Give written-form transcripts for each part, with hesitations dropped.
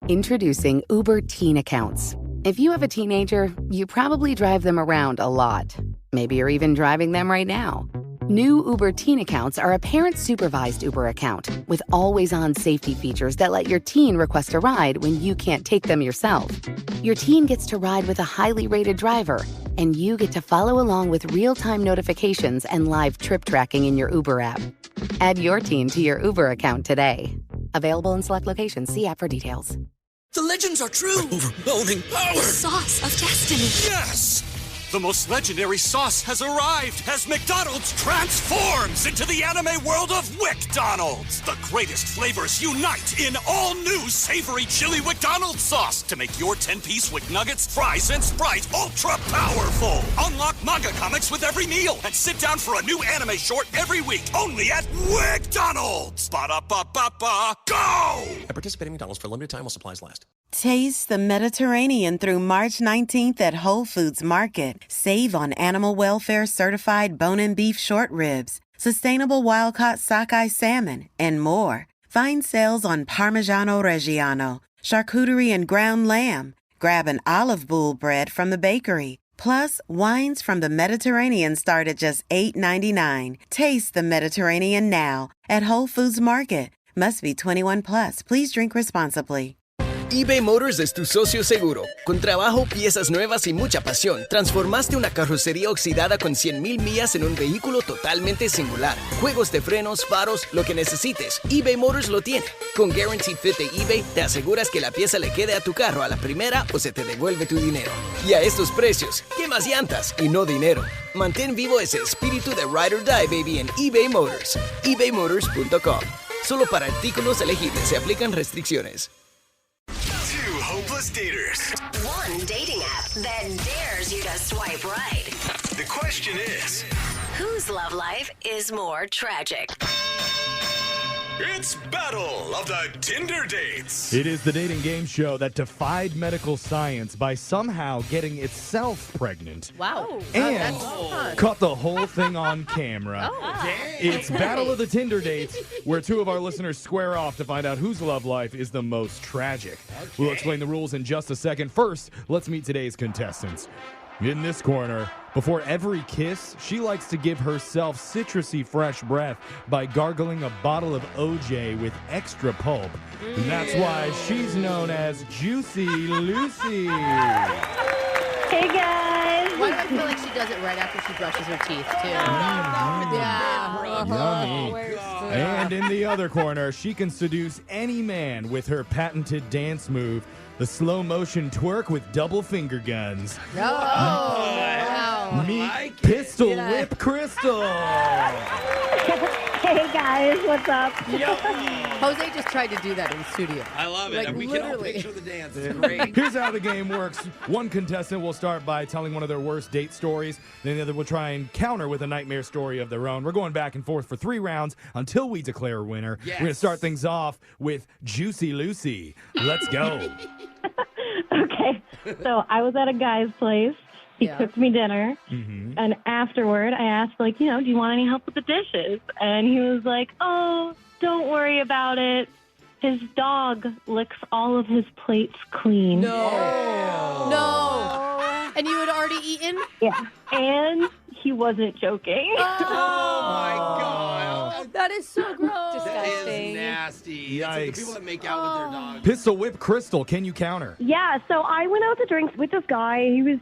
Introducing Uber Teen Accounts. If you have a teenager, you probably drive them around a lot. Maybe you're even driving them right now. New Uber Teen Accounts are a parent-supervised Uber account with always-on safety features that let your teen request a ride when you can't take them yourself. Your teen gets to ride with a highly rated driver, and you get to follow along with real-time notifications and live trip tracking in your Uber app. Add your teen to your Uber account today. Available in select locations. See app for details. The legends are true. Overwhelming power! The sauce of destiny. Yes! The most legendary sauce has arrived as McDonald's transforms into the anime world of WickDonald's. The greatest flavors unite in all new savory chili McDonald's sauce to make your 10-piece Wick Nuggets, fries, and Sprite ultra-powerful. Unlock manga comics with every meal and sit down for a new anime short every week only at WickDonald's. Ba-da-ba-ba-ba, go! At participating McDonald's for a limited time while supplies last. Taste the Mediterranean through March 19th at Whole Foods Market. Save on animal welfare certified bone and beef short ribs, sustainable wild-caught sockeye salmon, and more. Find sales on Parmigiano Reggiano, charcuterie and ground lamb. Grab an olive boule bread from the bakery. Plus, wines from the Mediterranean start at just $8.99. Taste the Mediterranean now at Whole Foods Market. Must be 21 plus. Please drink responsibly. eBay Motors es tu socio seguro. Con trabajo, piezas nuevas y mucha pasión, transformaste una carrocería oxidada con 100,000 millas en un vehículo totalmente singular. Juegos de frenos, faros, lo que necesites, eBay Motors lo tiene. Con Guaranteed Fit de eBay, te aseguras que la pieza le quede a tu carro a la primera o se te devuelve tu dinero. Y a estos precios, ¿qué más llantas y no dinero? Mantén vivo ese espíritu de Ride or Die, baby, en eBay Motors. ebaymotors.com. Solo para artículos elegibles se aplican restricciones. Hopeless daters. One dating app that dares you to swipe right. The question is, Whose love life is more tragic? it's Battle of the Tinder Dates. It is the dating game show that defied medical science by somehow getting itself pregnant. Wow. And fun. caught the whole thing on camera. It's Battle of the Tinder Dates, where two of our listeners square off to find out whose love life is the most tragic. We'll explain the rules in just a second. First, let's meet today's contestants. In this corner, before every kiss, she likes to give herself citrusy fresh breath by gargling a bottle of OJ with extra pulp. And that's why she's known as Juicy Lucy. Hey, guys. Why do I feel like she does it right after she brushes her teeth, too? Yummy. And in the other corner, she can seduce any man with her patented dance move, the slow motion twerk with double finger guns. Wow. Meet Pistol Whip Crystal. Hey, guys. What's up? Jose just tried to do that in the studio. I love it. Like, And we can all literally. picture the dance. It's great. Here's how the game works. One contestant will start by telling one of their worst date stories. Then the other will try and counter with a nightmare story of their own. We're going back and forth for 3 rounds until we declare a winner. Yes. We're going to start things off with Juicy Lucy. Let's go. Okay. So I was at a guy's place. He cooked me dinner. And afterward, I asked, like, do you want any help with the dishes? And he was like, oh, don't worry about it. His dog licks all of his plates clean. No. And you had already eaten? Yeah. And he wasn't joking. Oh, my God. That is so gross. That is nasty. It's like the Yikes. people that make out with their dogs. Pistol Whip Crystal, can you counter? Yeah, so I went out to drinks with this guy. He was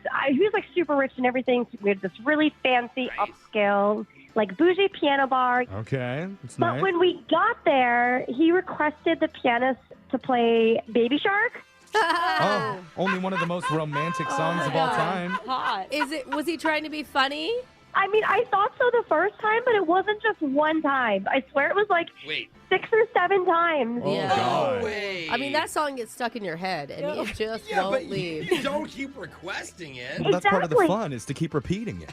like super rich and everything. We had this really fancy upscale, like bougie piano bar. Okay, that's But nice. when we got there, he requested the pianist to play Baby Shark. Oh, only one of the most romantic songs of all time. Hot. Was he trying to be funny? I mean, I thought so the first time, but it wasn't just one time. I swear it was like 6 or 7 times. Oh, Yeah. God. No way. I mean, that song gets stuck in your head, and it just won't leave. You don't keep requesting it. Well, that's part of the Exactly. fun, is to keep repeating it.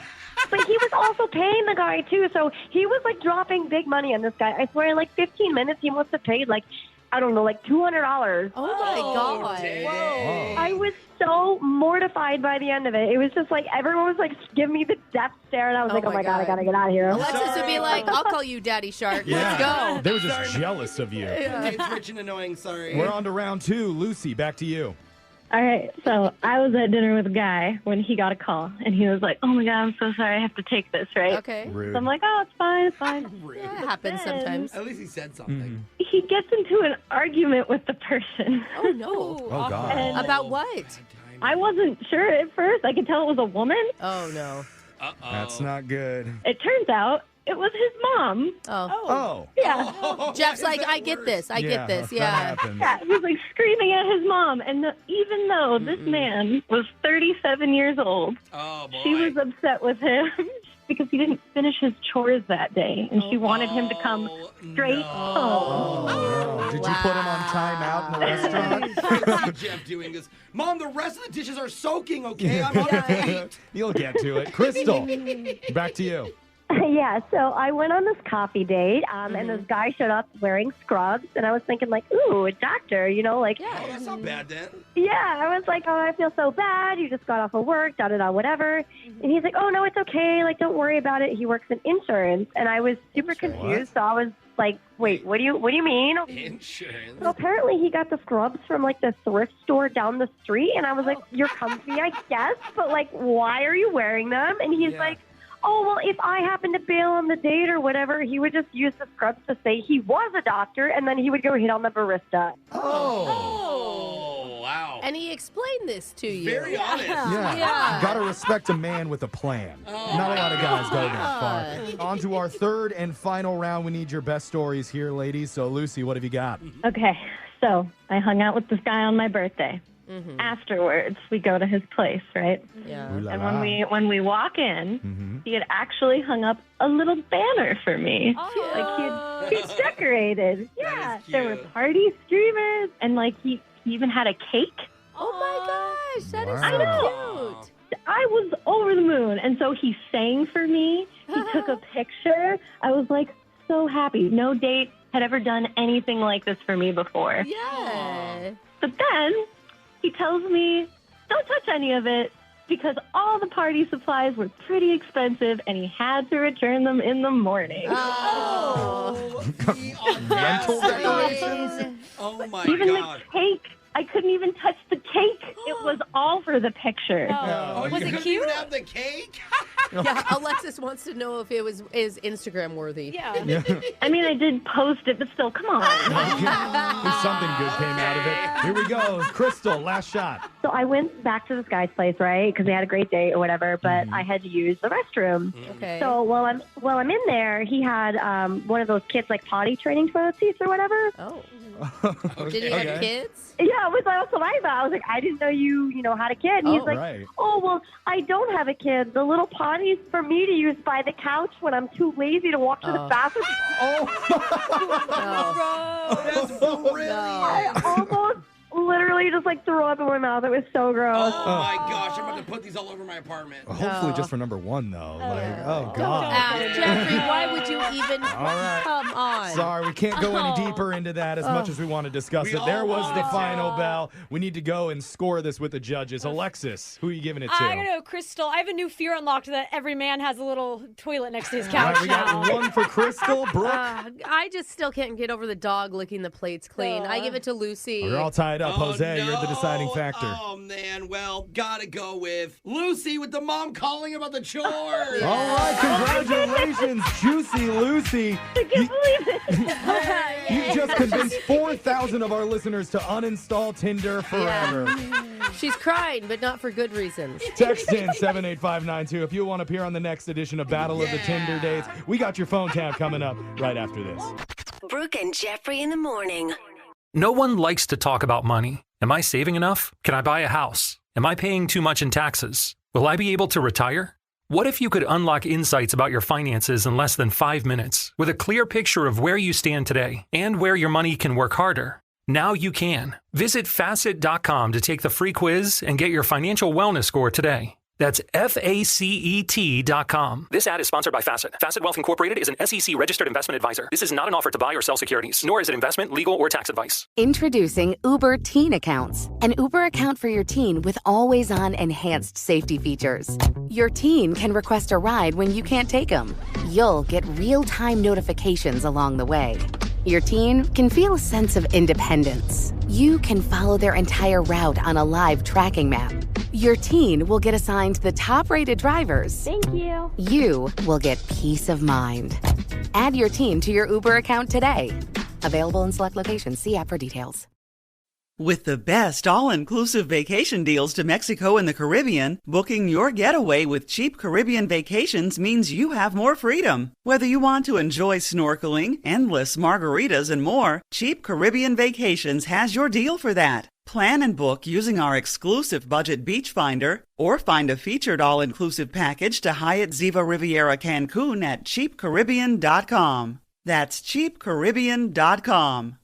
But he was also paying the guy, too. So he was like dropping big money on this guy. I swear in like 15 minutes, he must have paid like I don't know, like $200. Oh my God. Whoa. I was so mortified by the end of it. It was just like everyone was like giving me the death stare, and I was like, oh my God, I gotta get out of here. Alexis would be like, I'll call you Daddy Shark. Let's go. They were just jealous of you. It's rich and annoying, sorry. We're on to round 2. Lucy, back to you. All right, so I was at dinner with a guy when he got a call, and he was like, oh my God, I'm so sorry, I have to take this, right? Okay. Rude. So I'm like, oh, it's fine, it's fine. Yeah, it happens sometimes. At least he said something. He gets into an argument with the person. Oh, no. Oh, God. And About what? I wasn't sure at first. I could tell it was a woman. Oh, no. Uh-oh. That's not good. It turns out it was his mom. Oh. Yeah. Jeff's like, I get this. I get this. That Yeah. happens. Yeah, he was like screaming at his mom. And even though this man was 37 years old, Oh, boy. she was upset with him because he didn't finish his chores that day. And she wanted him to come straight home. Oh, did you put him on timeout in the restaurant? I see Jeff doing this. Mom, the rest of the dishes are soaking, okay? I'm on a date. You'll get to it. Crystal, back to you. Yeah, so I went on this coffee date, and this guy showed up wearing scrubs, and I was thinking, like, ooh, a doctor, you know, like, Oh, that's not bad, then. yeah, I was like, oh, I feel so bad. You just got off of work, da-da-da, whatever. And he's like, oh, no, it's okay. Like, don't worry about it. He works in insurance. And I was super confused, so I was like, wait, what do you mean? Insurance. So apparently he got the scrubs from, like, the thrift store down the street, and I was like, you're comfy, I guess, but, like, why are you wearing them? And he's like, oh, well, if I happen to bail on the date or whatever, he would just use the scrubs to say he was a doctor, and then he would go hit on the barista. Oh, wow. And he explained this to you. Very honest. Yeah. Gotta respect a man with a plan. Not a lot of guys go that far. On to our third and final round. We need your best stories here, ladies. So, Lucy, what have you got? Okay, so I hung out with this guy on my birthday. Afterwards, we go to his place, right? Yeah. Ooh la And la. when we walk in, he had actually hung up a little banner for me. Like he's decorated. Yeah, there were party streamers, and like he even had a cake. Oh my gosh, that is I so know. cute. I was over the moon, and so he sang for me. He took a picture. I was like so happy. No date had ever done anything like this for me before. Yeah. But then he tells me, don't touch any of it because all the party supplies were pretty expensive and he had to return them in the morning. Oh, Mental decorations? Oh, my Even God. the cake, I couldn't even touch the cake. It was all for the picture. Oh, Was you it couldn't cute? even have the cake? Yeah, Alexis wants to know if it is Instagram worthy. Yeah. I mean, I did post it, but still, come on. Something good came out of it. Here we go. Crystal, last shot. So I went back to this guy's place, right? Because they had a great date or whatever, but I had to use the restroom. Okay. So while I'm in there, he had one of those kids like potty training toilet seats or whatever. Oh. Did he have kids? Yeah, that's what I thought. I was like, I didn't know you had a kid. And he's like, right. oh, well, I don't have a kid. The little potty's for me to use by the couch when I'm too lazy to walk to the bathroom. That's brilliant. I almost literally just like threw up in my mouth. It was so gross. Oh, my gosh. I'm about to put these all over my apartment. Hopefully just for number 1, though. God. Jeffrey, why would you even right. come on? Sorry, we can't go any deeper into that as much as we want to discuss We it. There all was the wanted to. final bell. We need to go and score this with the judges. Alexis, who are you giving it to? I don't know, Crystal. I have a new fear unlocked that every man has a little toilet next to his All couch right, we now. got 1 for Crystal. Brooke? I just still can't get over the dog licking the plates clean. I give it to Lucy. We're all tied up. Oh, Jose, you're the deciding factor. Oh, man. Well, gotta go with Lucy with the mom calling about the chores. All right, congratulations, Juicy Lucy. I can't believe it. You just convinced 4,000 of our listeners to uninstall Tinder forever. She's crying, but not for good reasons. Text in 78592 if you want to appear on the next edition of Battle of the Tinder Dates. We got your phone tap coming up right after this. Brooke and Jeffrey in the morning. No one likes to talk about money. Am I saving enough? Can I buy a house? Am I paying too much in taxes? Will I be able to retire? What if you could unlock insights about your finances in less than 5 minutes with a clear picture of where you stand today and where your money can work harder? Now you can. Visit facet.com to take the free quiz and get your financial wellness score today. That's FACET.com. This ad is sponsored by Facet. Facet Wealth Incorporated is an SEC registered investment advisor. This is not an offer to buy or sell securities, nor is it investment, legal, or tax advice. Introducing Uber Teen Accounts, an Uber account for your teen with always-on enhanced safety features. Your teen can request a ride when you can't take them. You'll get real-time notifications along the way. Your teen can feel a sense of independence. You can follow their entire route on a live tracking map. Your teen will get assigned the top-rated drivers. Thank you. You will get peace of mind. Add your teen to your Uber account today. Available in select locations. See app for details. With the best all-inclusive vacation deals to Mexico and the Caribbean, booking your getaway with Cheap Caribbean Vacations means you have more freedom. Whether you want to enjoy snorkeling, endless margaritas, and more, Cheap Caribbean Vacations has your deal for that. Plan and book using our exclusive budget beach finder, or find a featured all-inclusive package to Hyatt Ziva Riviera Cancun at cheapcaribbean.com. That's cheapcaribbean.com.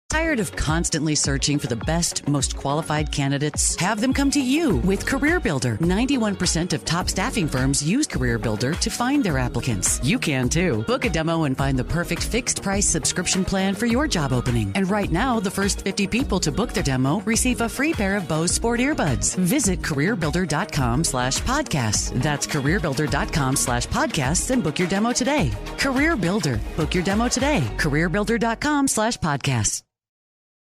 Tired of constantly searching for the best, most qualified candidates? Have them come to you with CareerBuilder. 91% of top staffing firms use CareerBuilder to find their applicants. You can too. Book a demo and find the perfect fixed price subscription plan for your job opening. And right now, the first 50 people to book their demo receive a free pair of Bose Sport earbuds. Visit CareerBuilder.com/podcasts. That's CareerBuilder.com/podcasts and book your demo today. CareerBuilder. Book your demo today. CareerBuilder.com/podcasts.